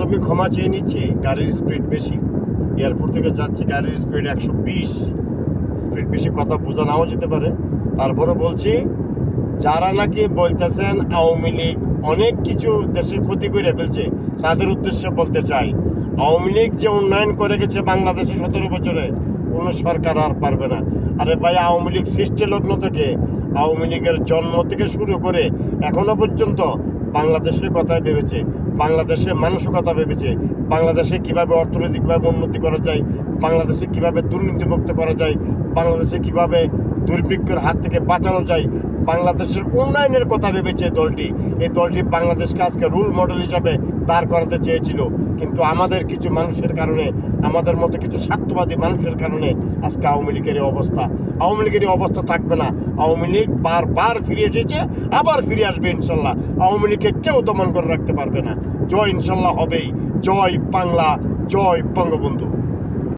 আমি ক্ষমা চেয়ে নিচ্ছি, গাড়ির স্পিড বেশি, এয়ারপোর্ট থেকে যাচ্ছি, গাড়ির স্পিড 120, স্পিড বেশি, কথা বোঝা নাও যেতে পারে। তারপরে বলছি, যারা নাকি বলতেছেন আওয়ামী লীগ অনেক কিছু দেশের ক্ষতি করে ফেলছে, তাদের উদ্দেশ্যে বলতে চাই, আওয়ামী লীগ যে উন্নয়ন করে গেছে বাংলাদেশে 17 বছরে, কোনো সরকার আর পারবে না। আরে ভাই, আওয়ামী লীগ সৃষ্টি লগ্ন থেকে, আওয়ামী লীগের জন্ম থেকে শুরু করে এখনো পর্যন্ত বাংলাদেশের কথা ভেবেছে, বাংলাদেশের মানুষের কথা ভেবেছে, বাংলাদেশে কীভাবে অর্থনৈতিকভাবে উন্নতি করা যায়, বাংলাদেশে কীভাবে দুর্নীতিমুক্ত করা যায়, বাংলাদেশে কীভাবে দুর্ভিক্ষের হাত থেকে বাঁচানো যায়, বাংলাদেশের উন্নয়নের কথা ভেবেছে দলটি। এই দলটি বাংলাদেশকে আজকে রোল মডেল হিসাবে দাঁড় করাতে চেয়েছিল, কিন্তু আমাদের কিছু মানুষের কারণে, আমাদের মতো কিছু স্বার্থবাদী মানুষের কারণে আজকে আওয়ামী লীগের অবস্থা। আওয়ামী লীগের অবস্থা থাকবে না। আওয়ামী লীগ বারবার ফিরে এসেছে, আবার ফিরে আসবে ইনশাল্লাহ। আওয়ামী লীগকে কেউ দমন করে রাখতে পারবে না। জয় ইনশাল্লাহ হবেই। জয় বাংলা, জয় বঙ্গবন্ধু।